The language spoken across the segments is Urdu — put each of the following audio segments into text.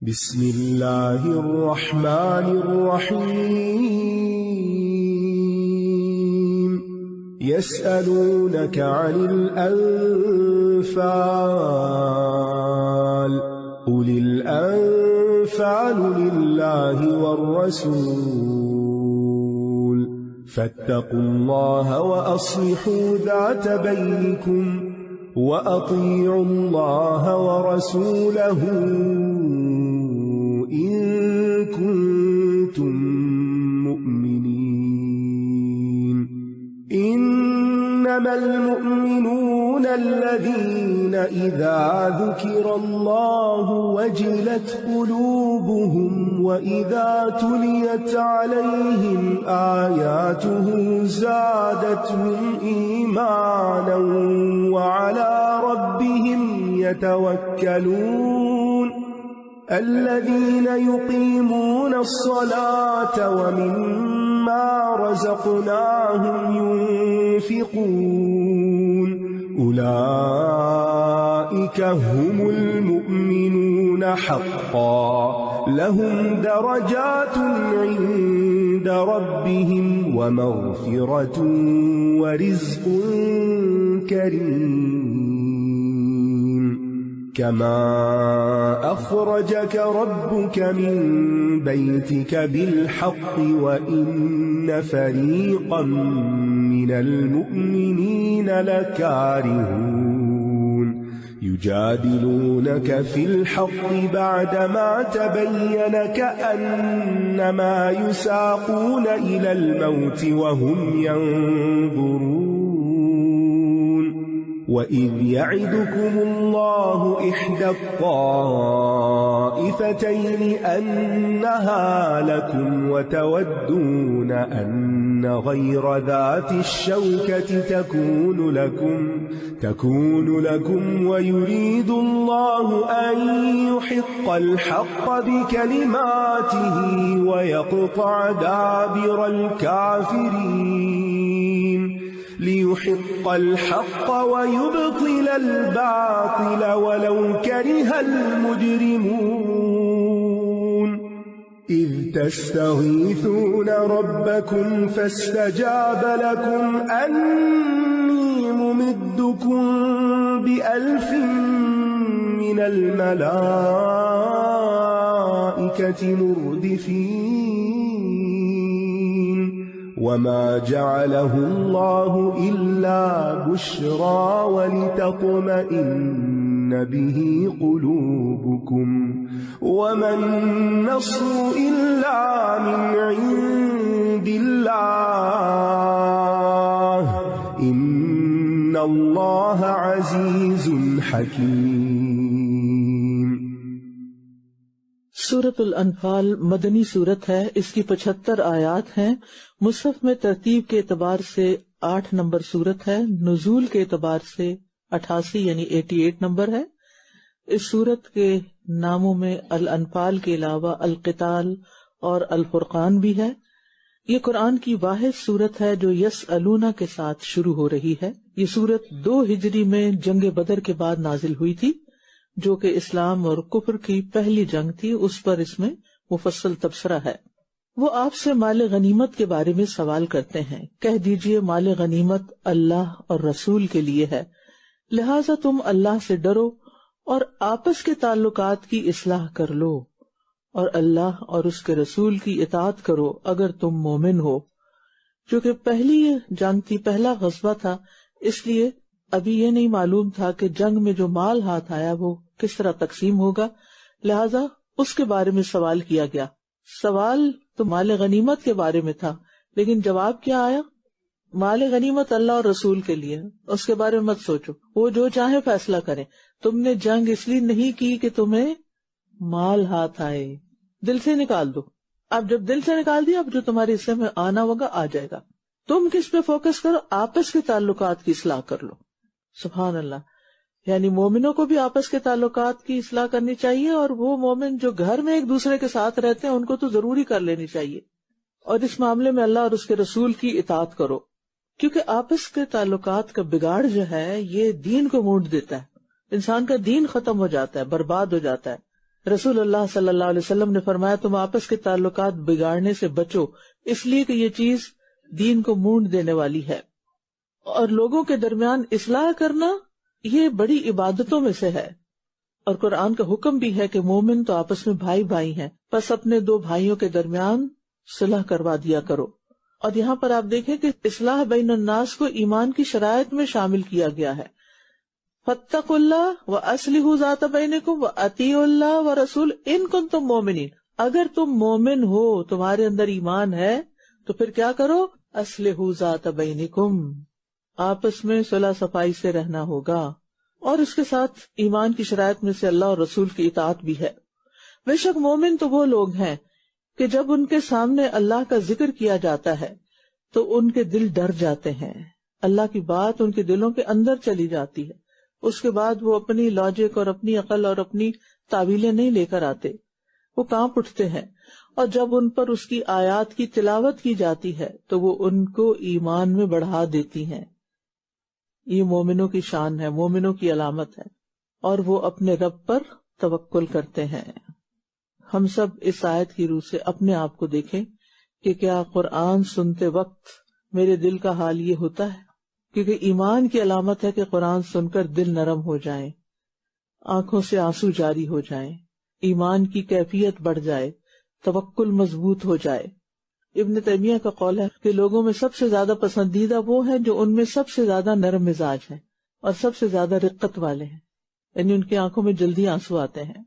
بسم اللہ الرحمن الرحیم يسألونك عن الأنفال قل الأنفال لله والرسول فاتقوا الله وأصلحوا ذات بينكم وأطيعوا الله ورسوله إن كنتم مؤمنين إنما المؤمنون الذين إذا ذكر الله وجلت قلوبهم وإذا تليت عليهم آياته زادتهم إيمانا وعلى ربهم يتوكلون الذين يقيمون الصلاة ومما رزقناهم ينفقون أولئك هم المؤمنون حقا لهم درجات عند ربهم ومغفرة ورزق كريم كما أخرجك ربك من بيتك بالحق وإن فريقا من المؤمنين لكارهون يجادلونك في الحق بعدما تبين كأنما يساقون إلى الموت وهم ينظرون وَإِذْ يَعِدُكُمُ اللَّهُ إِحْدَى الطَّائِفَتَيْنِ أَنَّهَا لَكُمْ وَتَوَدُّونَ أَنَّ غَيْرَ ذَاتِ الشَّوْكَةِ تَكُونُ لَكُمْ وَيُرِيدُ اللَّهُ أَن يُحِقَّ الْحَقَّ بِكَلِمَاتِهِ وَيَقْطَعَ دَابِرَ الْكَافِرِينَ ليحق الحق ويبطل الباطل ولو كره المجرمون إذ تستغيثون ربكم فاستجاب لكم أني ممدكم ب1000 من الملائكة مردفين وما جعله الله إلا بشرى ولتطمئن به قلوبكم وما النصر إلا من عند الله إن الله عزيز حكيم۔ سورۃ الانفال مدنی سورت ہے، اس کی 75 آیات ہیں۔ مصحف میں ترتیب کے اعتبار سے 8 نمبر سورت ہے، نزول کے اعتبار سے 88 یعنی 88 نمبر ہے۔ اس سورت کے ناموں میں الانفال کے علاوہ القتال اور الفرقان بھی ہے۔ یہ قرآن کی واحد سورت ہے جو یسألونا کے ساتھ شروع ہو رہی ہے۔ یہ سورت 2 ہجری میں جنگ بدر کے بعد نازل ہوئی تھی، جو کہ اسلام اور کفر کی پہلی جنگ تھی۔ اس پر اس میں مفصل تبصرہ ہے۔ وہ آپ سے مال غنیمت کے بارے میں سوال کرتے ہیں، کہہ دیجئے مال غنیمت اللہ اور رسول کے لیے ہے، لہٰذا تم اللہ سے ڈرو اور آپس کے تعلقات کی اصلاح کر لو اور اللہ اور اس کے رسول کی اطاعت کرو اگر تم مومن ہو۔ چونکہ پہلی جنگ تھی، پہلا غزوہ تھا، اس لیے ابھی یہ نہیں معلوم تھا کہ جنگ میں جو مال ہاتھ آیا وہ کس طرح تقسیم ہوگا، لہذا اس کے بارے میں سوال کیا گیا۔ سوال تو مال غنیمت کے بارے میں تھا، لیکن جواب کیا آیا؟ مال غنیمت اللہ اور رسول کے لیے، اس کے بارے میں مت سوچو، وہ جو چاہے فیصلہ کریں۔ تم نے جنگ اس لیے نہیں کی کہ تمہیں مال ہاتھ آئے، دل سے نکال دو۔ اب جب دل سے نکال دیا، اب جو تمہارے حصے میں آنا ہوگا آ جائے گا۔ تم کس پہ فوکس کرو؟ آپس کے تعلقات کی اصلاح کر لو۔ سبحان اللہ، یعنی مومنوں کو بھی آپس کے تعلقات کی اصلاح کرنی چاہیے، اور وہ مومن جو گھر میں ایک دوسرے کے ساتھ رہتے ہیں ان کو تو ضروری کر لینی چاہیے، اور اس معاملے میں اللہ اور اس کے رسول کی اطاعت کرو، کیونکہ آپس کے تعلقات کا بگاڑ جو ہے یہ دین کو مونڈ دیتا ہے، انسان کا دین ختم ہو جاتا ہے، برباد ہو جاتا ہے۔ رسول اللہ صلی اللہ علیہ وسلم نے فرمایا تم آپس کے تعلقات بگاڑنے سے بچو، اس لیے کہ یہ چیز دین کو مونڈ دینے والی ہے، اور لوگوں کے درمیان اصلاح کرنا یہ بڑی عبادتوں میں سے ہے، اور قرآن کا حکم بھی ہے کہ مومن تو آپس میں بھائی بھائی ہیں، بس اپنے دو بھائیوں کے درمیان صلح کروا دیا کرو۔ اور یہاں پر آپ دیکھیں کہ اصلاح بین الناس کو ایمان کی شرائط میں شامل کیا گیا ہے۔ فاتقوا اللہ واصلحوا ذات بینکم واطیعوا اللہ ورسول ان کنتم مؤمنین، اگر تم مومن ہو، تمہارے اندر ایمان ہے، تو پھر کیا کرو؟ اصلحوا ذات بینکم، آپس میں صلح صفائی سے رہنا ہوگا، اور اس کے ساتھ ایمان کی شرائط میں سے اللہ اور رسول کی اطاعت بھی ہے۔ بے شک مومن تو وہ لوگ ہیں کہ جب ان کے سامنے اللہ کا ذکر کیا جاتا ہے تو ان کے دل ڈر جاتے ہیں، اللہ کی بات ان کے دلوں کے اندر چلی جاتی ہے، اس کے بعد وہ اپنی لاجک اور اپنی عقل اور اپنی تعویلیں نہیں لے کر آتے، وہ کانپ اٹھتے ہیں، اور جب ان پر اس کی آیات کی تلاوت کی جاتی ہے تو وہ ان کو ایمان میں بڑھا دیتی ہیں۔ یہ مومنوں کی شان ہے، مومنوں کی علامت ہے، اور وہ اپنے رب پر توکل کرتے ہیں۔ ہم سب اس آیت کی روح سے اپنے آپ کو دیکھیں کہ کیا قرآن سنتے وقت میرے دل کا حال یہ ہوتا ہے؟ کیونکہ ایمان کی علامت ہے کہ قرآن سن کر دل نرم ہو جائے، آنکھوں سے آنسو جاری ہو جائیں، ایمان کی کیفیت بڑھ جائے، توکل مضبوط ہو جائے۔ ابن تیمیہ کا قول ہے کہ لوگوں میں سب سے زیادہ پسندیدہ وہ ہیں جو ان میں سب سے زیادہ نرم مزاج ہیں اور سب سے زیادہ رقت والے ہیں، یعنی ان کی آنکھوں میں جلدی آنسو آتے ہیں،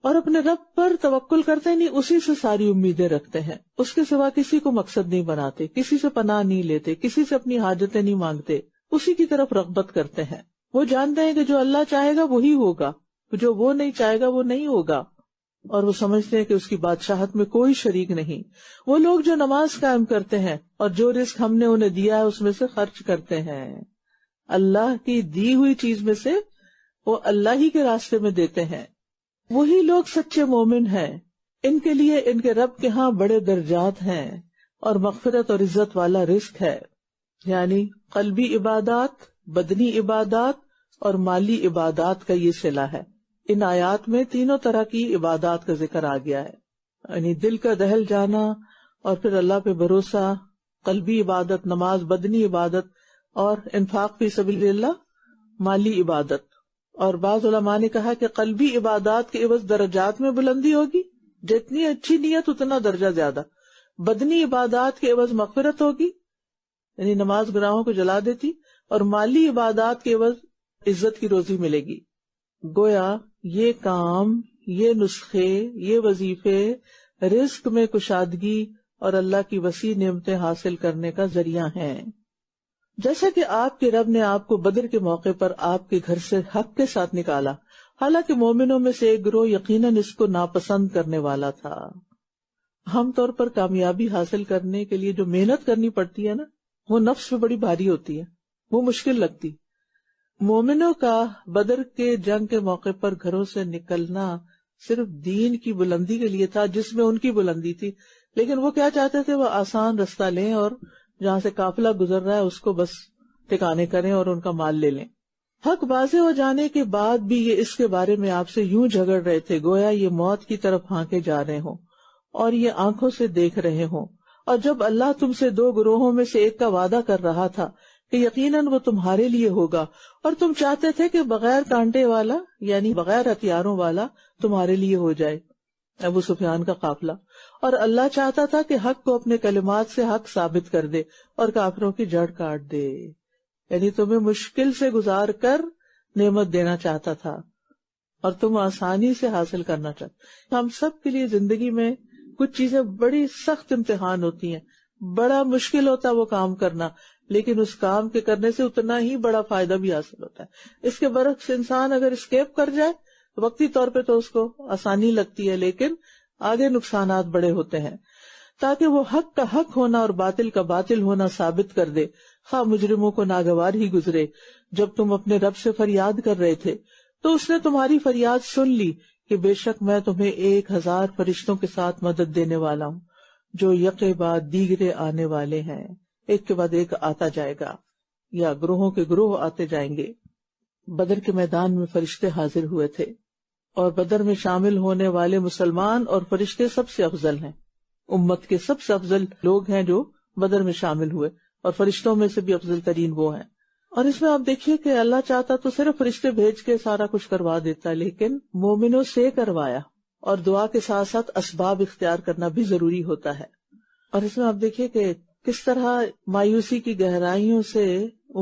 اور اپنے رب پر توکل کرتے نہیں، اسی سے ساری امیدیں رکھتے ہیں، اس کے سوا کسی کو مقصد نہیں بناتے، کسی سے پناہ نہیں لیتے، کسی سے اپنی حاجتیں نہیں مانگتے، اسی کی طرف رغبت کرتے ہیں۔ وہ جانتے ہیں کہ جو اللہ چاہے گا وہی ہوگا، جو وہ نہیں چاہے گا وہ نہیں ہوگا، اور وہ سمجھتے ہیں کہ اس کی بادشاہت میں کوئی شریک نہیں۔ وہ لوگ جو نماز قائم کرتے ہیں اور جو رزق ہم نے انہیں دیا ہے اس میں سے خرچ کرتے ہیں، اللہ کی دی ہوئی چیز میں سے وہ اللہ ہی کے راستے میں دیتے ہیں، وہی لوگ سچے مومن ہیں۔ ان کے لیے ان کے رب کے ہاں بڑے درجات ہیں اور مغفرت اور عزت والا رزق ہے، یعنی قلبی عبادات، بدنی عبادات اور مالی عبادات کا یہ صلہ ہے۔ ان آیات میں تینوں طرح کی عبادات کا ذکر آ گیا ہے، یعنی دل کا دہل جانا اور پھر اللہ پہ بھروسہ، قلبی عبادت، نماز، بدنی عبادت، اور انفاق فی سبیل اللہ، مالی عبادت۔ اور بعض علماء نے کہا کہ قلبی عبادات کے عوض درجات میں بلندی ہوگی، جتنی اچھی نیت اتنا درجہ زیادہ۔ بدنی عبادات کے عوض مغفرت ہوگی، یعنی نماز گناہوں کو جلا دیتی، اور مالی عبادات کے عوض عزت کی روزی ملے گی۔ گویا یہ کام، یہ نسخے، یہ وظیفے رزق میں کشادگی اور اللہ کی وسیع نعمتیں حاصل کرنے کا ذریعہ ہیں۔ جیسا کہ آپ کے رب نے آپ کو بدر کے موقع پر آپ کے گھر سے حق کے ساتھ نکالا، حالانکہ مومنوں میں سے ایک گروہ یقیناً اس کو ناپسند کرنے والا تھا۔ عام طور پر کامیابی حاصل کرنے کے لیے جو محنت کرنی پڑتی ہے نا، وہ نفس پہ بڑی بھاری ہوتی ہے، وہ مشکل لگتی۔ مومنوں کا بدر کے جنگ کے موقع پر گھروں سے نکلنا صرف دین کی بلندی کے لیے تھا، جس میں ان کی بلندی تھی، لیکن وہ کیا چاہتے تھے؟ وہ آسان رستہ لیں اور جہاں سے قافلہ گزر رہا ہے اس کو بس ٹھکانے کریں اور ان کا مال لے لیں۔ حق واضح ہو جانے کے بعد بھی یہ اس کے بارے میں آپ سے یوں جھگڑ رہے تھے گویا یہ موت کی طرف ہانکے جا رہے ہوں اور یہ آنکھوں سے دیکھ رہے ہوں۔ اور جب اللہ تم سے دو گروہوں میں سے ایک کا وعدہ کر رہا تھا کہ یقیناً وہ تمہارے لیے ہوگا، اور تم چاہتے تھے کہ بغیر کانٹے والا یعنی بغیر ہتھیاروں والا تمہارے لیے ہو جائے، ابو سفیان کا قافلہ، اور اللہ چاہتا تھا کہ حق کو اپنے کلمات سے حق ثابت کر دے اور کافروں کی جڑ کاٹ دے، یعنی تمہیں مشکل سے گزار کر نعمت دینا چاہتا تھا اور تم آسانی سے حاصل کرنا چاہتے۔ ہم سب کے لیے زندگی میں کچھ چیزیں بڑی سخت امتحان ہوتی ہیں، بڑا مشکل ہوتا ہے وہ کام کرنا، لیکن اس کام کے کرنے سے اتنا ہی بڑا فائدہ بھی حاصل ہوتا ہے۔ اس کے برعکس انسان اگر اسکیپ کر جائے وقتی طور پہ تو اس کو آسانی لگتی ہے، لیکن آگے نقصانات بڑے ہوتے ہیں۔ تاکہ وہ حق کا حق ہونا اور باطل کا باطل ہونا ثابت کر دے، خواہ مجرموں کو ناگوار ہی گزرے۔ جب تم اپنے رب سے فریاد کر رہے تھے تو اس نے تمہاری فریاد سن لی کہ بے شک میں تمہیں 1000 فرشتوں کے ساتھ مدد دینے والا ہوں، جو یکے بعد دیگرے آنے والے ہیں، ایک کے بعد ایک آتا جائے گا، یا گروہوں کے گروہ آتے جائیں گے۔ بدر کے میدان میں فرشتے حاضر ہوئے تھے اور بدر میں شامل ہونے والے مسلمان اور فرشتے سب سے افضل ہیں، امت کے سب سے افضل لوگ ہیں جو بدر میں شامل ہوئے، اور فرشتوں میں سے بھی افضل ترین وہ ہیں۔ اور اس میں آپ دیکھیے کہ اللہ چاہتا تو صرف فرشتے بھیج کے سارا کچھ کروا دیتا، لیکن مومنوں سے کروایا، اور دعا کے ساتھ ساتھ اسباب اختیار کرنا بھی ضروری ہوتا ہے۔ اور اس میں آپ دیکھیے کہ کس طرح مایوسی کی گہرائیوں سے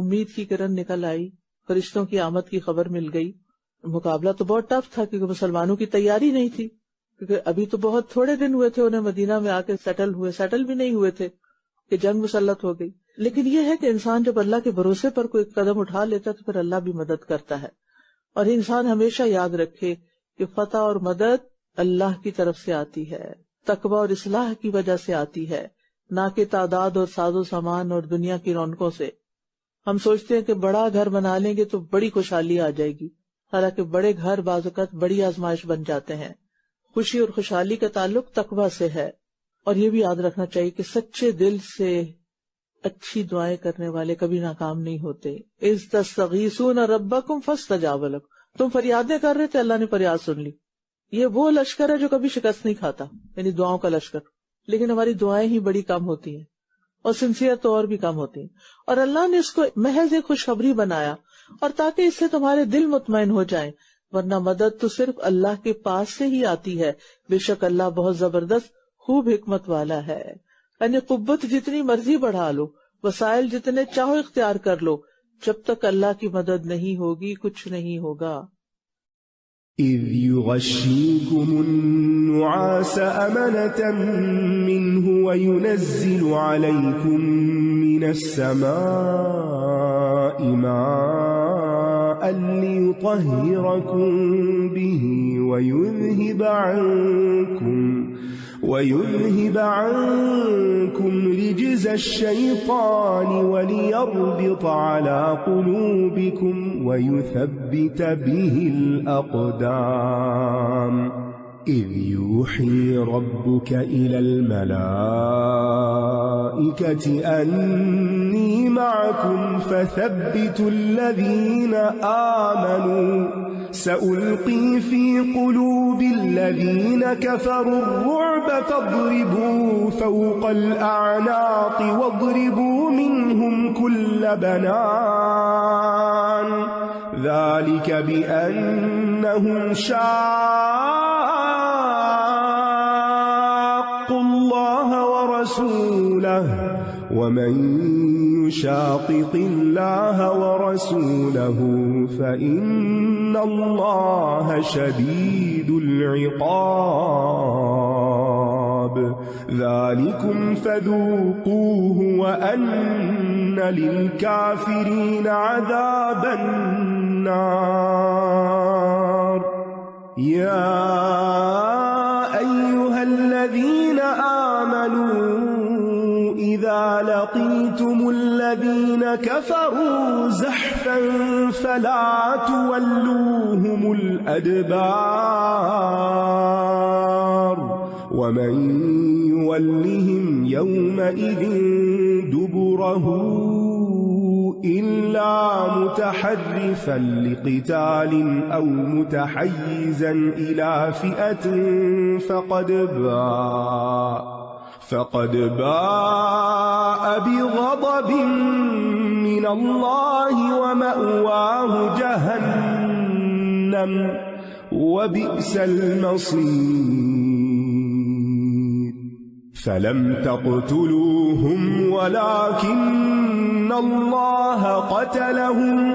امید کی کرن نکل آئی، فرشتوں کی آمد کی خبر مل گئی۔ مقابلہ تو بہت ٹف تھا کیونکہ مسلمانوں کی تیاری نہیں تھی، کیونکہ ابھی تو بہت تھوڑے دن ہوئے تھے انہیں مدینہ میں آ کے سیٹل بھی نہیں ہوئے تھے کہ جنگ مسلط ہو گئی۔ لیکن یہ ہے کہ انسان جب اللہ کے بھروسے پر کوئی قدم اٹھا لیتا ہے تو پھر اللہ بھی مدد کرتا ہے، اور انسان ہمیشہ یاد رکھے کہ فتح اور مدد اللہ کی طرف سے آتی ہے، تقوی اور اصلاح کی وجہ سے آتی ہے، نہ کہ تعداد اور ساز و سامان اور دنیا کی رونقوں سے۔ ہم سوچتے ہیں کہ بڑا گھر بنا لیں گے تو بڑی خوشحالی آ جائے گی، حالانکہ بڑے گھر بعض اوقات بڑی آزمائش بن جاتے ہیں۔ خوشی اور خوشحالی کا تعلق تقوی سے ہے، اور یہ بھی یاد رکھنا چاہیے کہ سچے دل سے اچھی دعائیں کرنے والے کبھی ناکام نہیں ہوتے۔ اذ تستغیثون ربکم فاستجاب لکم، تم فریادیں کر رہے تھے، اللہ نے فریاد سن لی۔ یہ وہ لشکر ہے جو کبھی شکست نہیں کھاتا، یعنی دعاؤں کا لشکر، لیکن ہماری دعائیں ہی بڑی کم ہوتی ہیں، اور سنسیئر تو اور بھی کم ہوتی ہیں، اور اللہ نے اس کو محض ایک خوشخبری بنایا، اور تاکہ اس سے تمہارے دل مطمئن ہو جائیں، ورنہ مدد تو صرف اللہ کے پاس سے ہی آتی ہے، بے شک اللہ بہت زبردست خوب حکمت والا ہے۔ یعنی قوت جتنی مرضی بڑھا لو، وسائل جتنے چاہو اختیار کر لو، جب تک اللہ کی مدد نہیں ہوگی کچھ نہیں ہوگا۔ إذ يغشيكم النعاس أمنة منه وينزل عليكم من السماء ماء ليطهركم به ويذهب عنكم رجز الشيطان وليربط على قلوبكم ويثبت به الأقدام إذ يوحي ربك إلى الملائكة أني معكم فثبتوا الذين آمنوا سألقي في قلوب الذين كفروا الرعب فاضربوا فوق الأعناق واضربوا منهم كل بنان ذلك بأنهم شاقوا الله ورسوله ومن يشاقق الله ورسوله فإن الله شديد العقاب ذلكم فذوقوه وأن للكافرين عذاب النار يا أيها الذين آمنوا إذا لقيتم الذين كفروا زحفا فلا تولوهم الأدبار ومن يولهم يومئذ دبره إلا متحرفا لقتال أو متحيزا إلى فئة فقد باء بغضب من الله ومأواه جهنم وبئس المصير فلم تقتلوهم ولكن الله قتلهم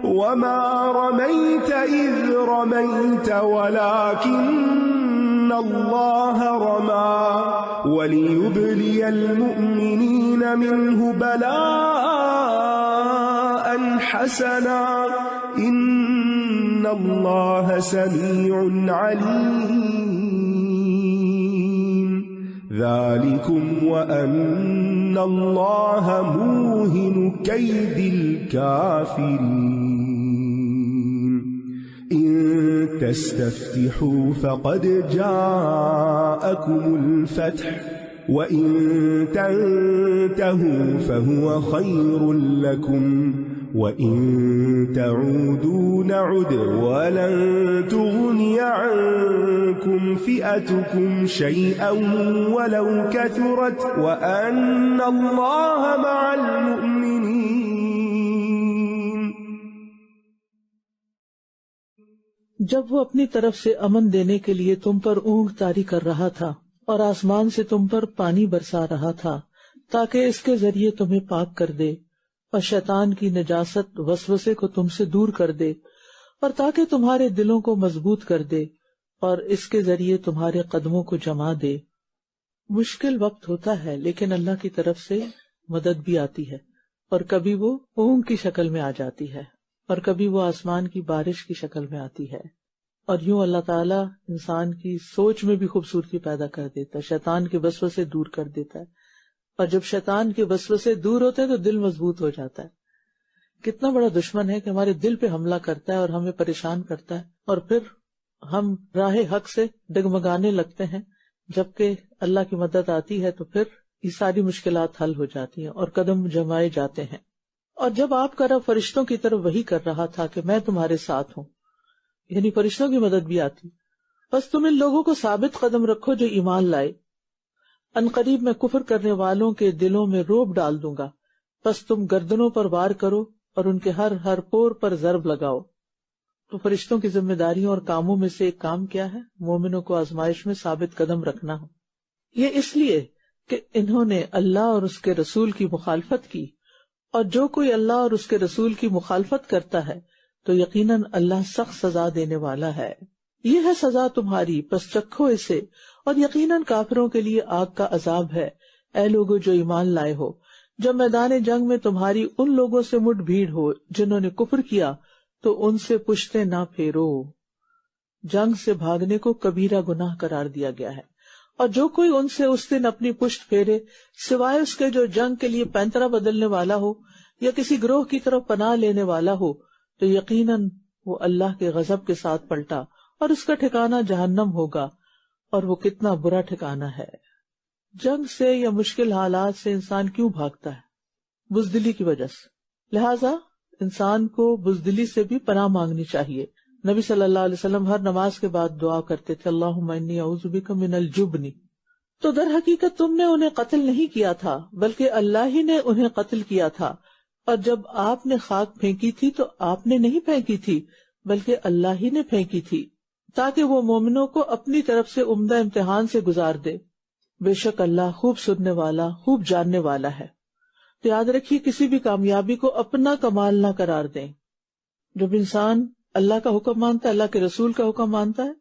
وما رميت إذ رميت ولكن الله رمى وليبلي المؤمنين منه بلاء حسنا إن الله سميع عليم ذلكم وأن الله موهن كيد الكافرين إن تستفتحوا فقد جاءكم الفتح وإن تنتهوا فهو خير لكم وَإِن تَعُودُوا نَعُدْ وَلَن تُغْنِيَ عَنكُمْ فِئَتُكُمْ شَيْئًا وَلَوْ كَثُرَتْ وَأَنَّ اللَّهَ مَعَ الْمُؤْمِنِينَ۔ جب وہ اپنی طرف سے امن دینے کے لیے تم پر اونگ طاری کر رہا تھا اور آسمان سے تم پر پانی برسا رہا تھا تاکہ اس کے ذریعے تمہیں پاک کر دے اور شیطان کی نجاست وسوسے کو تم سے دور کر دے اور تاکہ تمہارے دلوں کو مضبوط کر دے اور اس کے ذریعے تمہارے قدموں کو جما دے۔ مشکل وقت ہوتا ہے لیکن اللہ کی طرف سے مدد بھی آتی ہے، اور کبھی وہ اونگ کی شکل میں آ جاتی ہے اور کبھی وہ آسمان کی بارش کی شکل میں آتی ہے، اور یوں اللہ تعالیٰ انسان کی سوچ میں بھی خوبصورتی پیدا کر دیتا ہے، شیطان کے وسوسے دور کر دیتا ہے، اور جب شیطان کے وسوسے دور ہوتے ہیں تو دل مضبوط ہو جاتا ہے۔ کتنا بڑا دشمن ہے کہ ہمارے دل پہ حملہ کرتا ہے اور ہمیں پریشان کرتا ہے، اور پھر ہم راہ حق سے ڈگمگانے لگتے ہیں، جبکہ اللہ کی مدد آتی ہے تو پھر یہ ساری مشکلات حل ہو جاتی ہیں اور قدم جمائے جاتے ہیں۔ اور جب آپ کا رب فرشتوں کی طرف وحی کر رہا تھا کہ میں تمہارے ساتھ ہوں، یعنی فرشتوں کی مدد بھی آتی، بس تم ان لوگوں کو ثابت قدم رکھو جو ایمان لائے، ان قریب میں کفر کرنے والوں کے دلوں میں رعب ڈال دوں گا، بس تم گردنوں پر وار کرو اور ان کے ہر پور پر ضرب لگاؤ۔ تو فرشتوں کی ذمہ داریوں اور کاموں میں سے ایک کام کیا ہے؟ مومنوں کو آزمائش میں ثابت قدم رکھنا ہو۔ یہ اس لیے کہ انہوں نے اللہ اور اس کے رسول کی مخالفت کی، اور جو کوئی اللہ اور اس کے رسول کی مخالفت کرتا ہے تو یقیناً اللہ سخت سزا دینے والا ہے۔ یہ ہے سزا تمہاری، پس چکھو اسے، اور یقیناً کافروں کے لیے آگ کا عذاب ہے۔ اے لوگو جو ایمان لائے ہو، جب میدان جنگ میں تمہاری ان لوگوں سے مٹ بھیڑ ہو جنہوں نے کفر کیا تو ان سے پشتیں نہ پھیرو۔ جنگ سے بھاگنے کو کبیرہ گناہ قرار دیا گیا ہے، اور جو کوئی ان سے اس دن اپنی پشت پھیرے سوائے اس کے جو جنگ کے لیے پینترا بدلنے والا ہو یا کسی گروہ کی طرف پناہ لینے والا ہو تو یقیناً وہ اللہ کے غضب کے ساتھ پلٹا اور اس کا ٹھکانہ جہنم ہوگا، اور وہ کتنا برا ٹھکانہ ہے۔ جنگ سے یا مشکل حالات سے انسان کیوں بھاگتا ہے؟ بزدلی کی وجہ سے۔ لہٰذا انسان کو بزدلی سے بھی پناہ مانگنی چاہیے۔ نبی صلی اللہ علیہ وسلم ہر نماز کے بعد دعا کرتے تھے، اللہم انی اعوذ بک من الجبن۔ تو در حقیقت تم نے انہیں قتل نہیں کیا تھا بلکہ اللہ ہی نے انہیں قتل کیا تھا، اور جب آپ نے خاک پھینکی تھی تو آپ نے نہیں پھینکی تھی بلکہ اللہ ہی نے پھینکی تھی، تاکہ وہ مومنوں کو اپنی طرف سے عمدہ امتحان سے گزار دے۔ بے شک اللہ خوب سننے والا، خوب جاننے والا ہے۔ تو یاد رکھیے کسی بھی کامیابی کو اپنا کمال نہ قرار دیں۔ جب انسان اللہ کا حکم مانتا ہے، اللہ کے رسول کا حکم مانتا ہے،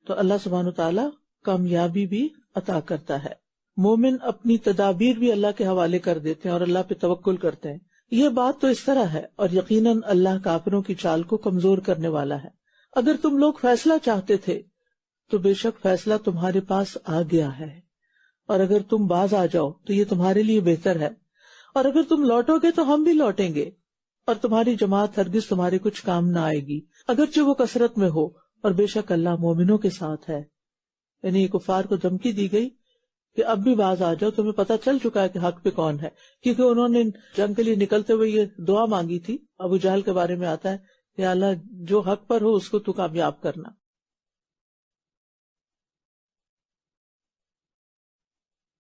تو اللہ سبحانہ وتعالی کامیابی بھی عطا کرتا ہے۔ مومن اپنی تدابیر بھی اللہ کے حوالے کر دیتے ہیں اور اللہ پہ توکل کرتے ہیں۔ یہ بات تو اس طرح ہے، اور یقیناً اللہ کافروں کی چال کو کمزور کرنے والا ہے۔ اگر تم لوگ فیصلہ چاہتے تھے تو بے شک فیصلہ تمہارے پاس آ گیا ہے، اور اگر تم باز آ جاؤ تو یہ تمہارے لیے بہتر ہے، اور اگر تم لوٹو گے تو ہم بھی لوٹیں گے، اور تمہاری جماعت ہرگز تمہارے کچھ کام نہ آئے گی اگرچہ وہ کثرت میں ہو، اور بے شک اللہ مومنوں کے ساتھ ہے۔ یعنی کفار کو دھمکی دی گئی کہ اب بھی باز آ جاؤ، تمہیں پتہ چل چکا ہے کہ حق پہ کون ہے، کیونکہ انہوں نے جنگ کے لیے نکلتے ہوئے یہ دعا مانگی تھی۔ ابو جہل کے بارے میں آتا ہے کہ اللہ جو حق پر ہو اس کو تو کامیاب کرنا۔